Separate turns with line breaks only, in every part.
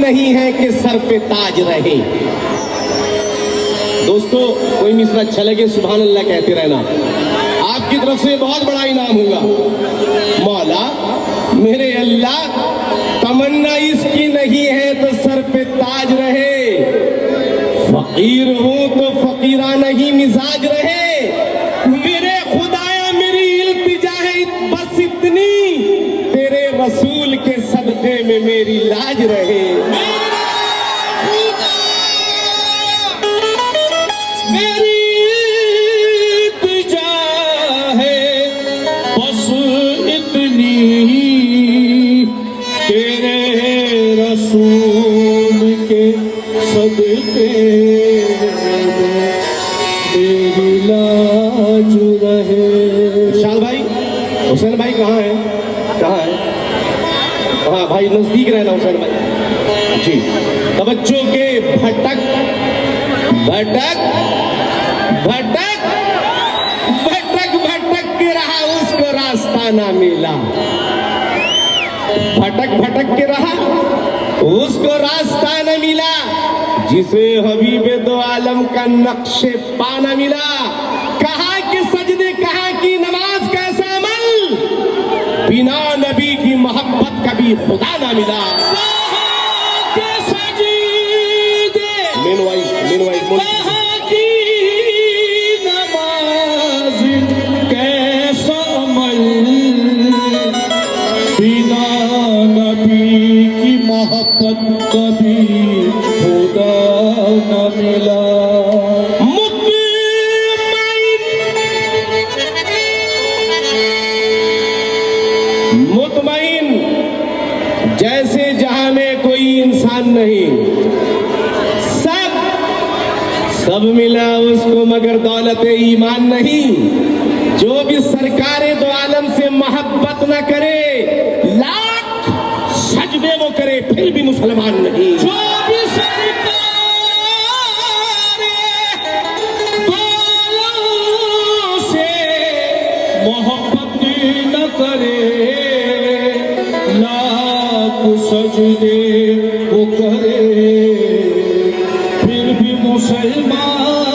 नहीं है कि सर पे ताज रहे। दोस्तों कोई मिसरा अच्छा लगे सुभान अल्लाह कहते रहना, आपकी तरफ से बहुत बड़ा इनाम होगा। मौला मेरे अल्लाह तमन्ना इसकी नहीं है तो सर पे ताज रहे, फकीर हूं तो फकीराना ही मिजाज रहे। मेरे खुदाया मेरी इल्तिजा है बस इतनी, तेरे रसूल के सदके में मेरी लाज रहे। हुसैन भाई कहाँ है? कहाँ है? हाँ भाई नजदीक रहना हुसैन भाई जी। तवज्जो के भटक भटक भटक भटक भटक के रहा उसको रास्ता ना मिला, भटक भटक के रहा उसको रास्ता न मिला, जिसे हबीबे दो आलम का नक्शे पाना मिला। कहा कि सजदे कहा कि नमाज कैसा अमल, बिना नबी की मोहब्बत कभी खुदा ना मिला।
कभी खुदा न मिला।
मुतमईन जैसे जहां में कोई इंसान नहीं, सब मिला उसको मगर दौलत ईमान नहीं। जो भी सरकारे दो आलम से मोहब्बत न करे, लाख सजदे वो करे फिर भी मुसलमान नहीं।
जो भी सरकारे दो आलम से मोहब्बत न करे, लाख सजदे वो करे फिर भी मुसलमान नहीं।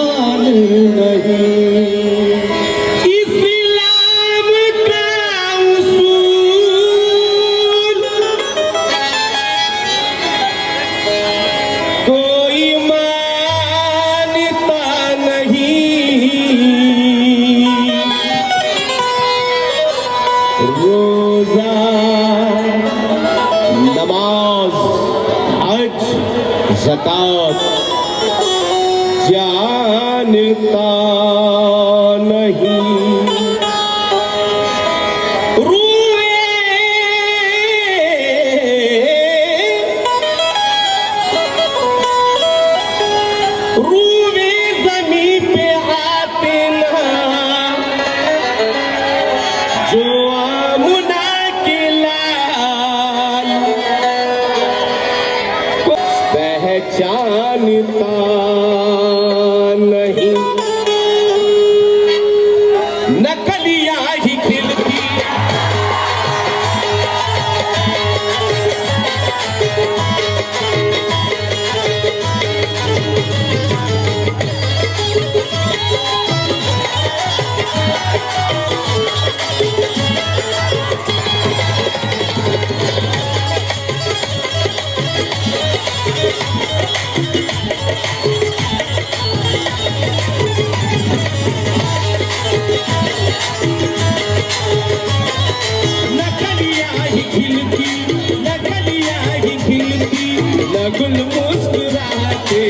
ज़कात जानता नहीं, जो आमुना के लाल को पहचानता नहीं, नकलियां ही खिलती गुल मुस्कुराते,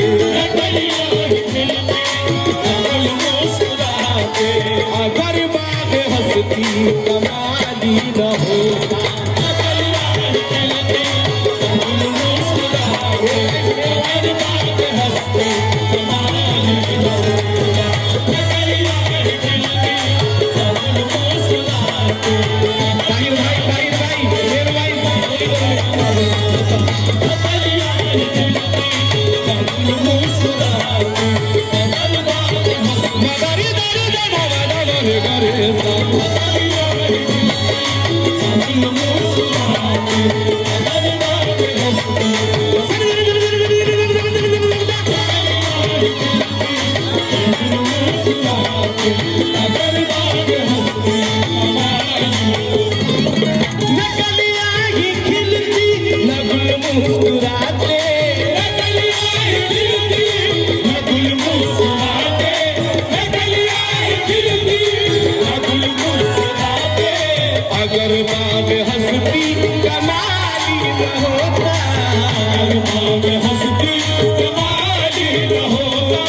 अगर बाग हंसती कमाली न होता, अगर बाग हंसती कमाली न होता, बाग हंसती कमाली न होता,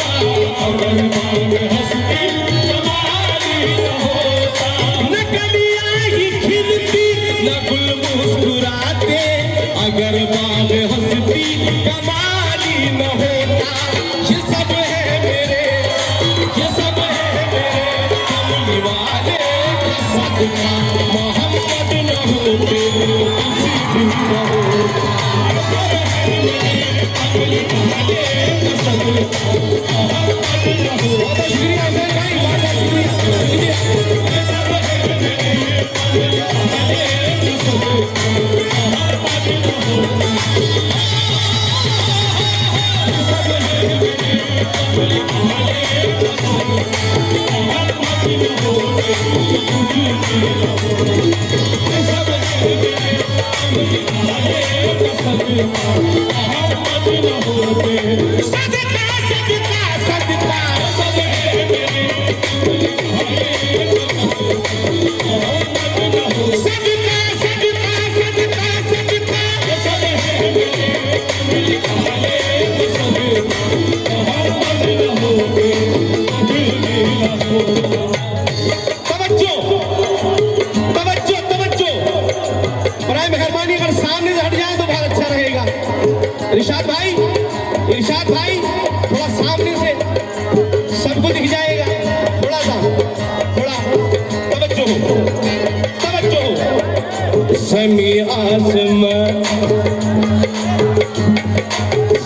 अगर बाग हंसती कमाली न होता, न कलियां ही खिलती न गुल मुस्कुराते, अगर बाग हंसती कमाली न होता। ये सब है मेरे, ये सब है मेरे कमली वाले का सदका, मोहम्मद न होते किसी भी न होता। कमली वाले का सदका, मोहम्मद न होता। शुक्रिया सर भाई, बहुत शुक्रिया। ये सब है मेरे कमली वाले का सदका, मोहम्मद न होता। ये सब है मेरे कमली वाले का सदका, मोहम्मद न होते किसी भी न होता। ये सब है मेरे कमली वाले का सदका, मोहम्मद न होते। सदका सदका सदका, सब है मेरे कमली वाले का सदका, मोहम्मद न होते। सदका सदका सदका सदका, सब है मेरे कमली वाले का सदका, मोहम्मद न होते कभी भी न होता। तवज्जो तवज्जो तवज्जो, बराए मेहरबानी अगर सामने से हट जाए तो बहुत अच्छा रहेगा। इरशाद भाई, इरशाद भाई, थोड़ा सामने से सबको दिख जाएगा, थोड़ा सा, थोड़ा तवज्जो हो, तवज्जो हो। समी आसमां,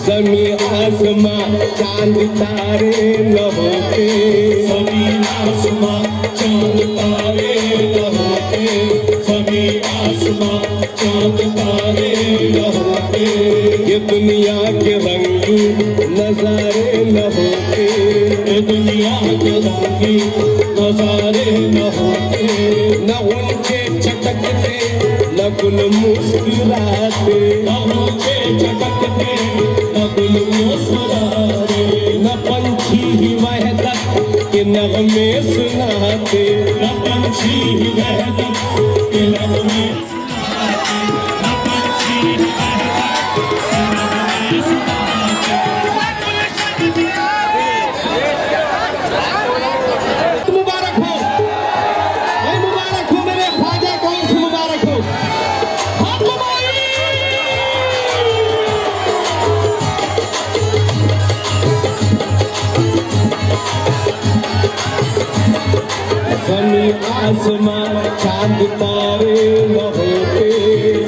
समी आसमां चांद तारे न होते, समी आसमां चांद तारे न होते, समी आसमां चांद तारे न होते। ये दुनिया के रंगी नजारे न होते, ये दुनिया के रंगी नजारे न होते। न उनके चटकते न गुल मुस्कुराते, न उनके चटकते न गुल मुस्कुराते, न पंछी ही वहदत के नगमे सुनाते, न पंछी ही वहदत के नगमे सुनाते, न पंछी ही वहदत के नगमे सुनाते। मुबारक हो, मुबारक हो मेरे ख्वाजा, कौन सी मुबारक हो। जमीन आसमां चांद तारे न होते,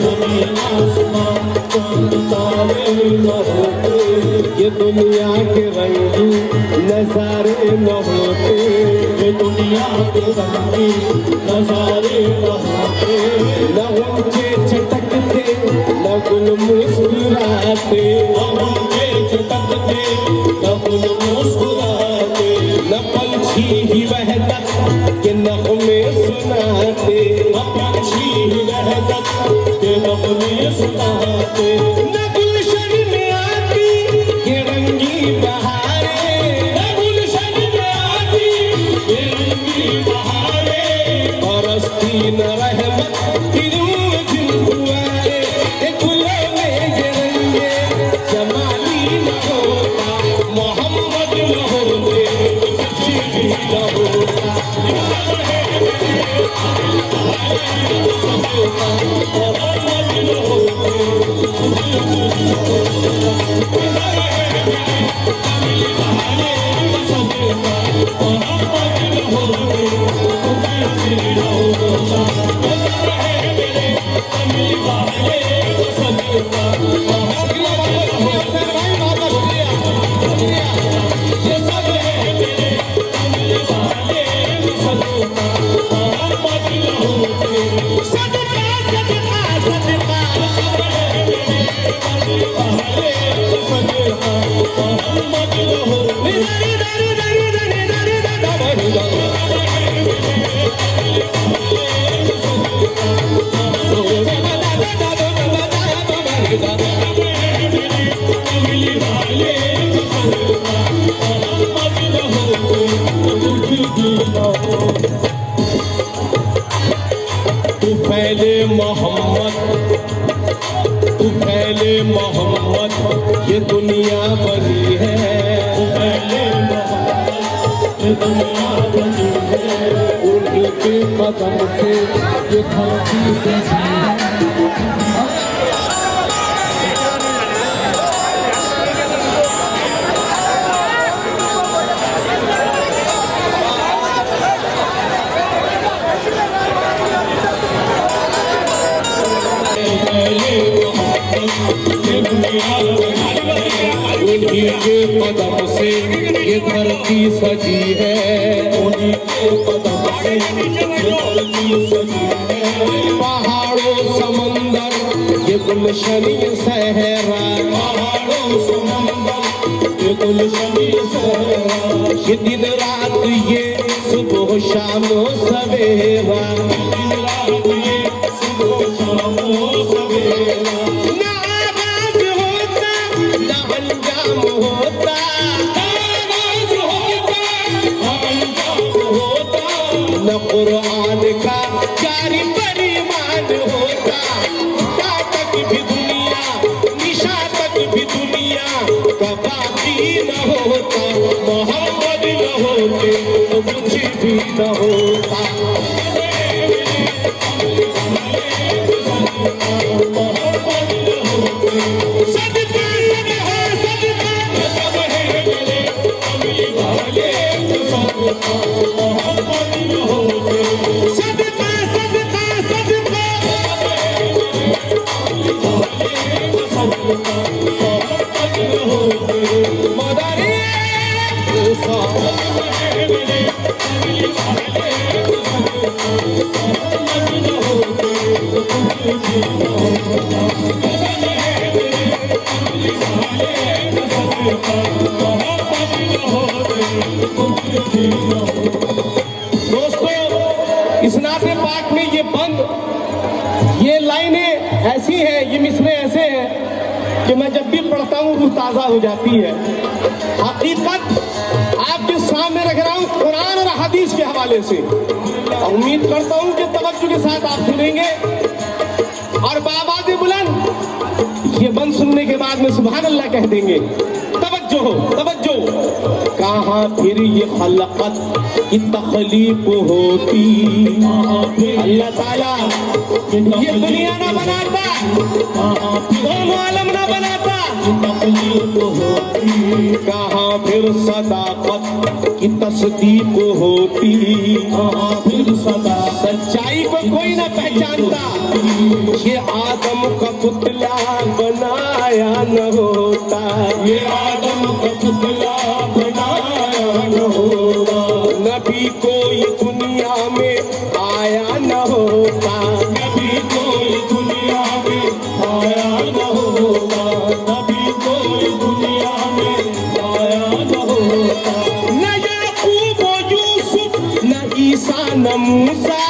जमीन आसमां चांद तारे न होते,
ये दुनिया के रंगी नजारे न होते,
ये दुनिया के रंगी नजारे न होते,
न उनके चटकते न गुल मुस्कुराते,
उनके चटकते न गुल मुस्कुराते,
न पंछी ही वहदत के नगमे सुनाते,
न पंछी ही वहदत के नगमे सुनाते,
न गुलशन में आती ये रंगी बहारें,
न गुलशन में आती ये रंगी बहारें,
बरसती न रहमत की रूह जिंदुआरे, ये गुलों में ये रंगे जमाली न होता, मोहम्मद न होते कुछ भी न होता। तू पहले मोहम्मद ये दुनिया बनी है,
पहले मोहम्मद ये दुनिया बनी है,
उन्हीं के कदम से ये धरती बनी है। उन्हीं के कदम से ये धरती सजी है,
उन्हीं के कदम से ये धरती सजी है,
पहाड़ों समंदर ये गुलशन ये सहरा,
पहाड़ों समंदर ये गुलशन ये सहरा,
ये दिन रात ये सुबह शाम सवेरा,
दिन रात ये सुबह शाम सवेरा,
न आगाज होता न अंजाम होता,
आगाज होता अंजाम होता,
न कुरान का जारी परिमाण होता, क्या तक भी दुनिया निशा तक भी दुनिया का बाकी न होता, मोहम्मद न होते तो कुछ भी न होता। सदका सदका सदका
सब है मेरे कमली वाले सबका मोहम्मद न होते,
सदका सदका सदका
सबका मोहम्मद न होते,
मदारी दोस्तों, इस नाते पाक में ये बंद ये लाइनें ऐसी हैं, ये मिसरे ऐसे हैं कि मैं जब भी पढ़ता हूँ रूह ताज़ा हो जाती है। हकीकत आपके सामने रख रहा हूँ कुरान और हदीस के हवाले से, और उम्मीद करता हूँ कि तवज्जो के साथ आप सुनेंगे और बाबाज़े बुलंद ये बंद सुनने के बाद में सुभान अल्लाह कह देंगे। तवज्जो। तवज्जो तवज्जो। कहाँ फिर ये खलकत की तखलीक होती, अल्लाह ताला ये दुनिया ना बनाता, दोनों आलम ना बनाता, कहाँ फिर सदाकत की तस्दीक होती, फिर सदा सच्चाई को कोई ना पहचानता, ये आदम का पुतला बनाया न होता, ये आदम का पुतला बनाया न होता, नबी कोई दुनिया में आया न होता, नबी कोई दुनिया में आया न होता, नबी कोई दुनिया में आया न होता, न याकूब व यूसुफ न ईसा न मूसा,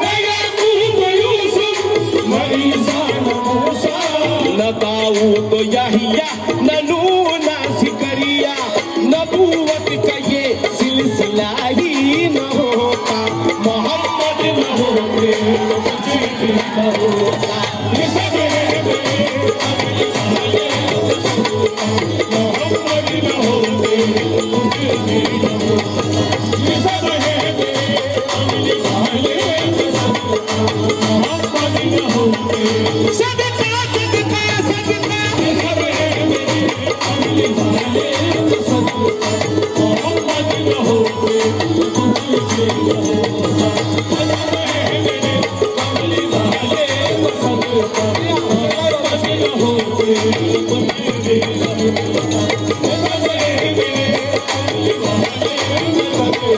न याकूब व यूसुफ न ईसा न मूसा, न दाऊद यहिया न नूह न ज़करिया, नबूवत का ये सिलसिला ही न होता, मोहम्मद न होते तो कुछ भी न होता, ये सब है मेरे अमली वाले, मोहम्मद न होते तो कुछ भी न होता, ये सब है मेरे अमली वाले, मोहम्मद न होते सदका सदका सदका, ये सब है मेरे अमली वाले, मोहम्मद न होते तो कुछ भी न होता, सब है मेरे अमली वाले, मोहम्मद न होते तो कुछ भी न होता, सब है मेरे अमली वाले, मोहम्मद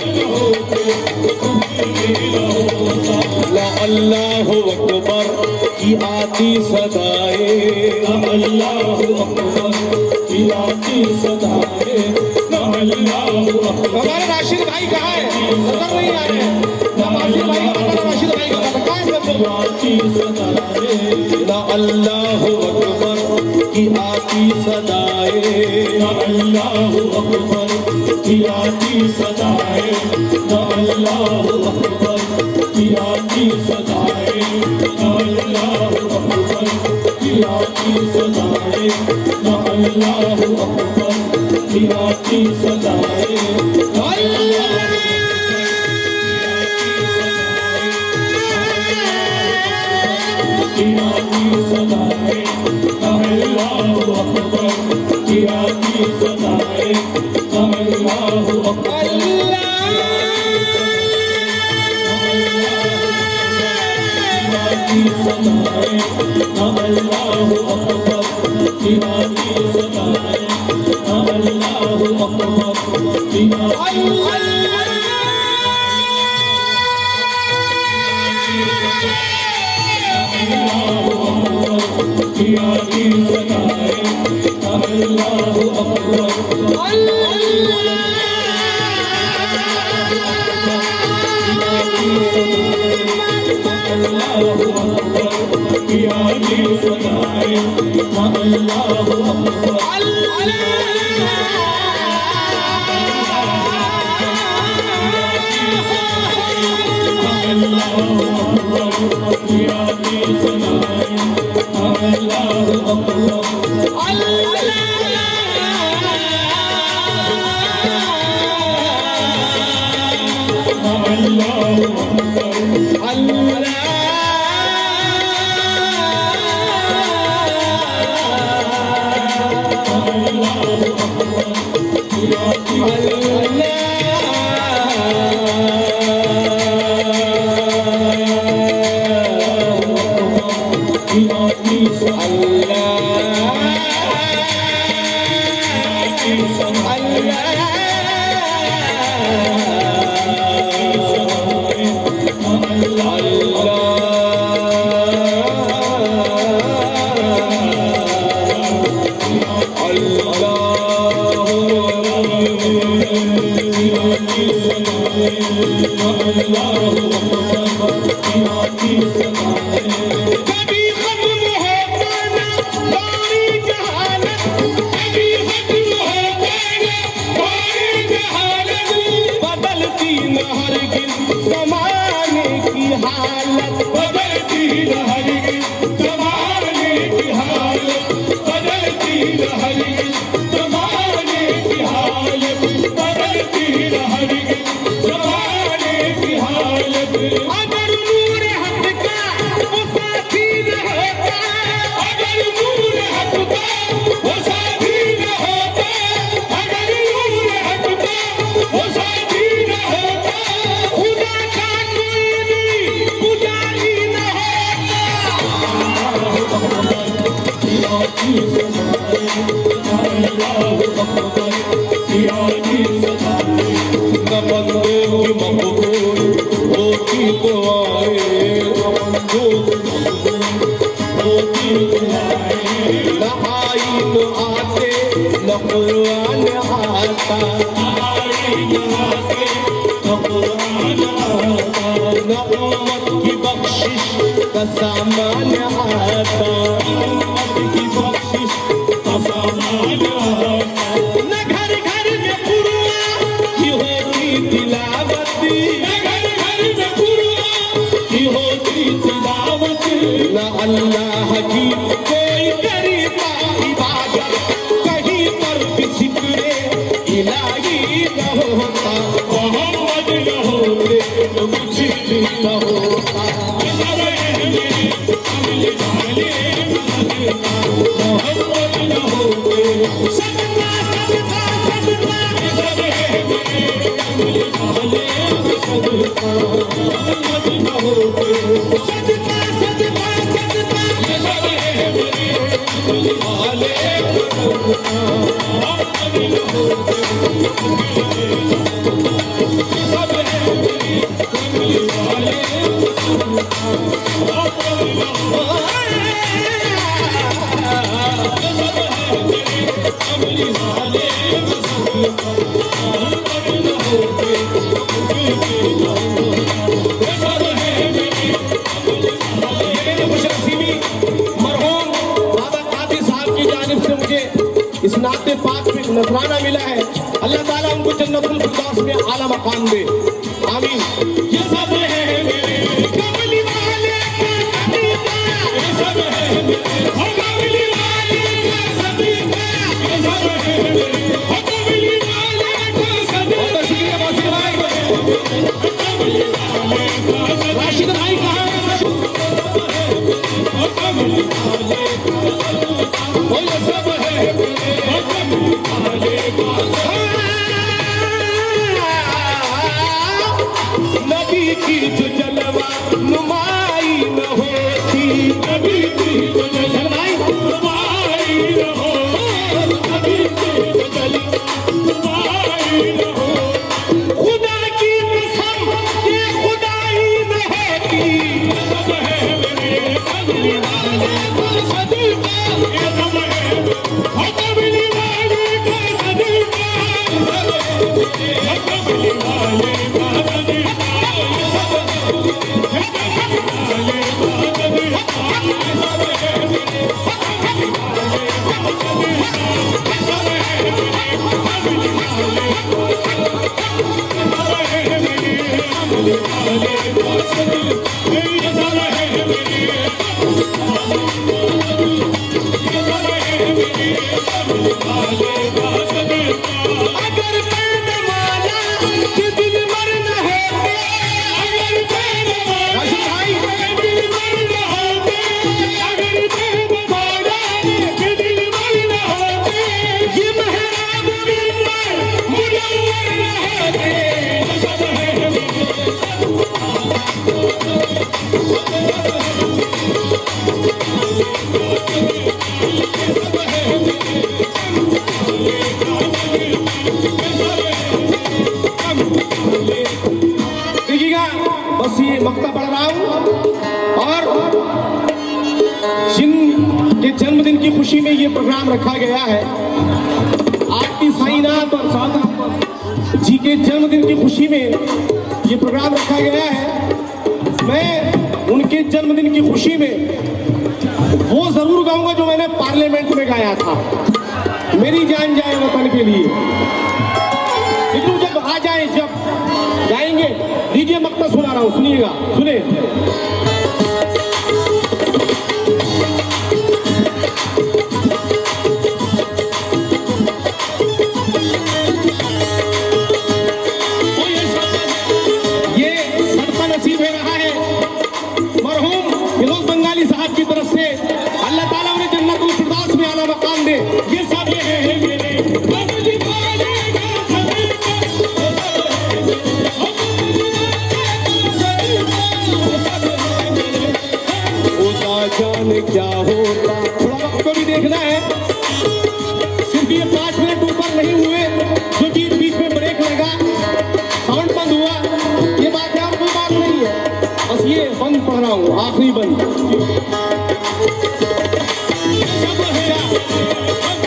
न होते तो कुछ भी न होता, ला अल्लाहु अकबर की आती सदाएं, अल्लाहु अकबर की आती सदाएं, अल्लाहु अकबर। हमारे राशिद भाई कहाँ है? नजर नहीं आ रहे हैं। राशिद भाई का पता, राशिद भाई का पता कहाँ है? सब आती सदाएं, ना अल्लाहु अकबर की आती सदाएं, ना अल्लाहु अकबर की आती सदाएं, ना अल्लाहु अकबर की आती सदाएं, ना अल्लाहु अकबर की आती सदाएं, ना अल्लाहु अकबर की आती सदाएं, की आती सदाएं, अल्लाहु अकबर की आती सदाएं, अल्लाहु अकबर की सदाएं, अल्लाहु अकबर की आती सदाएं, अल्लाहु अकबर की आती सदाएं, अल्लाहु अकबर की आती सदाएं, अल्लाहु अकबर की आती सदाएं, अल्लाहु अकबर नूर हक का वो साथी न होता,
अगर नूर हक का वो साथी न होता, अगर नूर हक का वो साथी न होता,
खुदा का कोई भी पुजारी न
न बंदे की मकबूल होती तो आए, होती तो आए,
न आईन आते न कुरान आता, न उम्मत की बख्शिश का सामान आता, न घर घर में कुरान की होती तिलावती, न अल्लाह की कोई करता इबादत, कहीं पर भी जिक्रे इलाही न होता,
मोहम्मद न होते तो कुछ भी
न होता।
मोहम्मद न होते
सदका सदका सदका
मोहम्मद न होते
सदका सदका सदका इस नाते पाक में नजराना मिला है। अल्लाह ताला उनको जन्नतुल फिरदौस में आला मकाम दे, आमीन।
ये सब है मेरे
कमली वाले का सदका,
ये सब है मेरे
कमली वाले का सदका,
ये सब है मेरे
कमली वाले का सदका। बहुत शुक्रिया वासिफ भाई, राशिद भाई कहाँ है?
वो ये सब है
नबी की जो जलवा नुमाई न होती,
नबी की जो जलवाई तुम्हारी न हो, नबी की जो जलवाई न हो,
खुदा की कसम ये खुदाई न होती,
सब है मेरे कमली वाले का सदका, ये सब है कमली वाले का सदका, सब है कमली वाले का सदका,
अगर पैदमाला के दिल मर न होते,
अगर
राशिद भाई
दिल मर न होते, अगर पैदमाला के दिल मर न होते,
ये महराब मिंबर मुनव्वर न होते,
सब है
देखिएगा बस ये मक्ता पढ़ रहा हूँ, और जिन के जन्मदिन की खुशी में ये प्रोग्राम रखा गया है, आरती साईनाथ और सादा जी के जन्मदिन की खुशी में ये प्रोग्राम रखा गया है। मैं उनके जन्मदिन की खुशी में वो जरूर गाऊंगा जो मैंने पार्लियामेंट में गाया था, मेरी जान जाए वतन के लिए। लेकिन जब आ जाए, जब गाएंगे, लीजिए मक्ता सुना रहा हूं, सुनिएगा, सुने। ये सदका नसीब हो रहा है बस ये बंद पढ़ रहा हूँ, आखिरी बंद।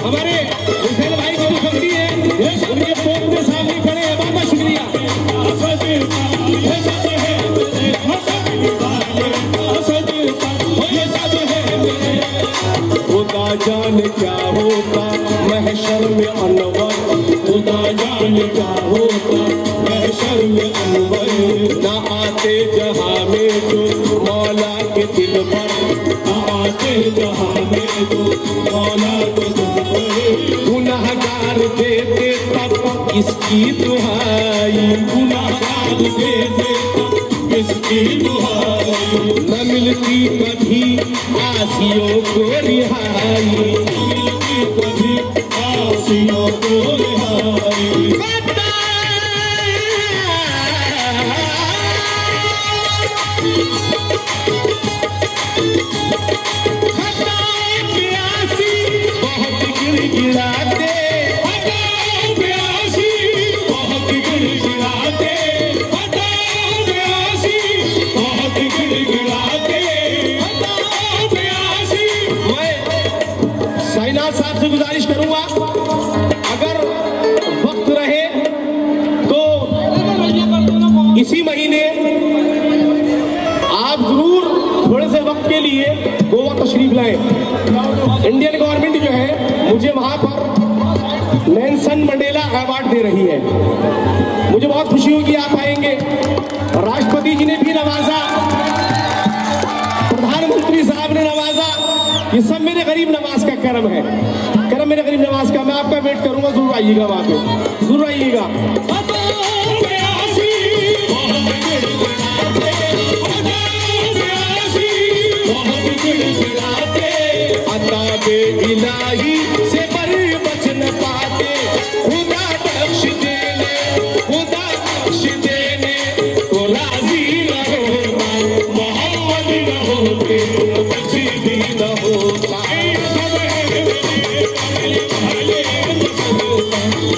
हमारे हुसैन भाई की जो शक्ति है, उनके पोत में सामने खड़े हैं, बहुत बहुत शुक्रिया। खुदा जाने क्या होता महशर में अनवर, खुदा जाने क्या होता महशर में अनवर, ना आते जहां में जो मौला के दिल पर, ना आते जहां में जो मौला के दिल पर, गुनाहगार देते तब इसकी दुहाई, गुनाहगार देते तब इसकी दुहाई, न मिलती कभी आसियों को रिहाई, न मिलती कभी आसियों को रिहाई। प्यासी बहुत गिड़गिड़ाते, प्यासी बहुत गिड़गिड़ाते, प्यासी बहुत गिड़गिड़ाते, प्यासी। मैं साइनाथ साहब से गुजारिश करूंगा, अगर वक्त रहे तो इसी महीने आप जरूर थोड़े से वक्त के लिए गोवा तशरीफ लाएं। इंडियन गवर्नमेंट जो है मुझे वहां पर नेल्सन मंडेला अवार्ड दे रही है, मुझे बहुत खुशी होगी आप आएंगे। राष्ट्रपति जी ने भी नवाजा, प्रधानमंत्री साहब ने नवाजा, ये सब मेरे गरीब नवाज का करम है, करम मेरे गरीब नवाज का। मैं आपका वेट करूंगा, जरूर आइएगा वहां पे, जरूर आइएगा। अताबे इलाही से पर बच न पाते, खुदा बख्श देने, खुदा बख्श देने तो राजी न होता, मोहम्मद न होते कुछ भी न होता,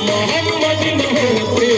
मोहम्मद न होते